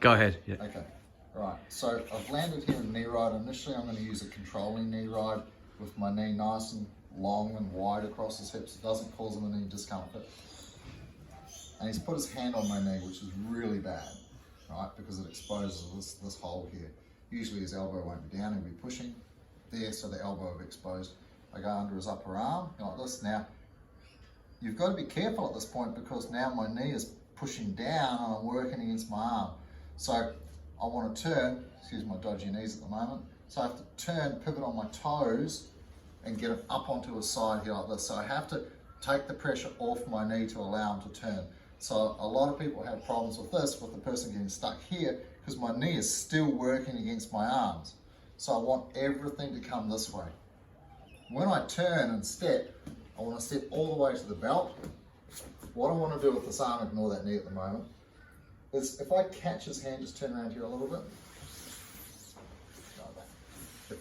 Go ahead. Yeah. Okay. Right. So I've landed here in knee ride. Initially, I'm going to use a controlling knee ride with my knee nice and long and wide across his hips. It doesn't cause him any discomfort. And he's put his hand on my knee, which is really bad, right? Because it exposes this hole here. Usually his elbow won't be down, he'll be pushing there, so the elbow will be exposed. I go under his upper arm, like this. Now, you've got to be careful at this point because now my knee is pushing down and I'm working against my arm. So I want to turn, excuse my dodgy knees at the moment, so I have to turn, pivot on my toes and get it up onto his side here like this. So I have to take the pressure off my knee to allow him to turn. So a lot of people have problems with this, with the person getting stuck here, because my knee is still working against my arms. So I want everything to come this way. When I turn and step, I want to step all the way to the belt. What I want to do with this arm, ignore that knee at the moment, is if I catch his hand, just turn around here a little bit.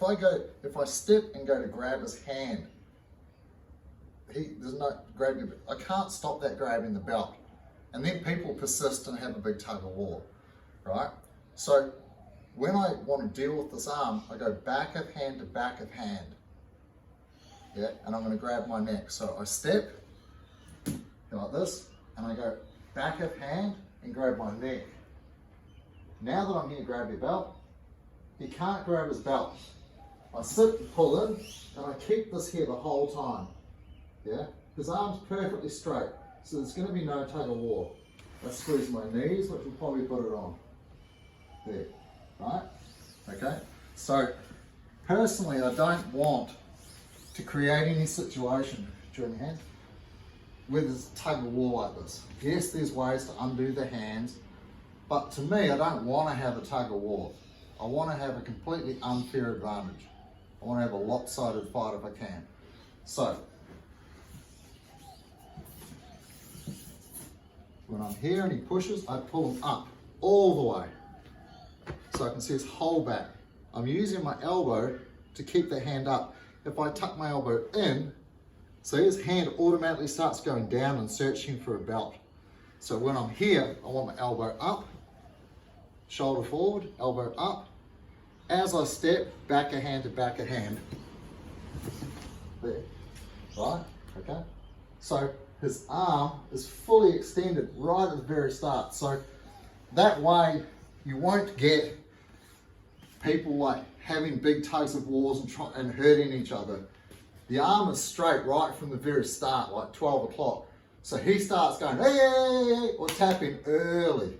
Like that. If I step and go to grab his hand, there's no grabbing. I can't stop that grabbing the belt. And then people persist and have a big tug of war, right? So when I want to deal with this arm, I go back of hand to back of hand. Yeah, and I'm going to grab my neck. So I step like this, and I go back of hand and grab my neck. Now that I'm here, grab your belt. He can't grab his belt. I sit and pull in, and I keep this here the whole time. Yeah, his arm's perfectly straight. So there's going to be no tug of war. I squeeze my knees, which will probably put it on. There, right? Okay? So, personally, I don't want to create any situation, during the hand, where there's tug of war like this. Yes, there's ways to undo the hands, but to me, I don't want to have a tug of war. I want to have a completely unfair advantage. I want to have a lopsided fight if I can. So, when I'm here and he pushes, I pull him up all the way so I can see his whole back. I'm using my elbow to keep the hand up. If I tuck my elbow in, see his hand automatically starts going down and searching for a belt. So when I'm here, I want my elbow up, shoulder forward, elbow up. As I step, back of hand to back of hand. There, right, okay? So his arm is fully extended right at the very start. So that way you won't get people like having big tugs of wars and hurting each other. The arm is straight right from the very start, like 12 o'clock. So he starts going, hey, or tapping early,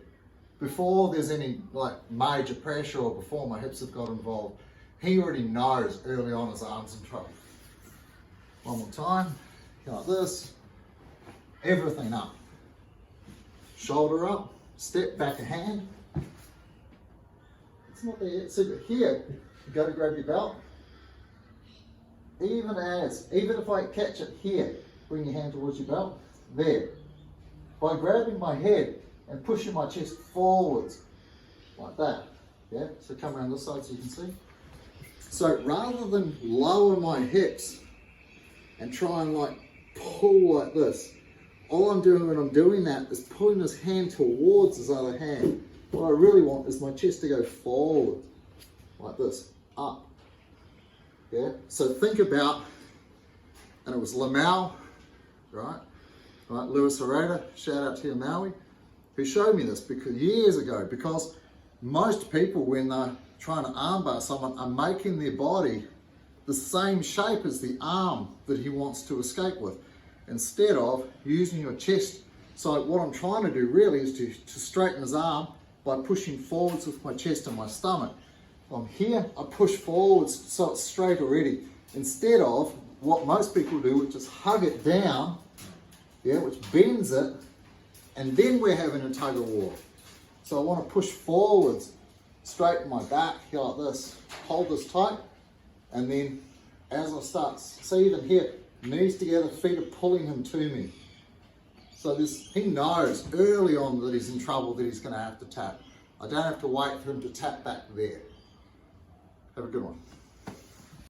before there's any like major pressure or before my hips have got involved. He already knows early on his arm's in trouble. One more time, like this. Everything up. Shoulder up, step back a hand. It's not there yet. See, but here, you go to grab your belt. Even if I catch it here, bring your hand towards your belt, there. By grabbing my head and pushing my chest forwards, like that. Yeah, so come around this side so you can see. So rather than lower my hips and try and like pull like this, all I'm doing when I'm doing that is pulling his hand towards his other hand. What I really want is my chest to go forward, like this, up. Yeah, so think about, and it was Lamau, right? Lewis Herrera, shout out to you, Maui, who showed me this years ago, because most people, when they're trying to armbar someone, are making their body the same shape as the arm that he wants to escape with, instead of using your chest. So what I'm trying to do really is to straighten his arm by pushing forwards with my chest and my stomach. From here, I push forwards so it's straight already, instead of what most people do, which is hug it down, yeah, which bends it, and then we're having a tug of war. So I want to push forwards, straighten my back here like this, hold this tight, and then as I start, see even here, knees together, feet are pulling him to me. So he knows early on that he's in trouble, that he's going to have to tap. I don't have to wait for him to tap back there. Have a good one.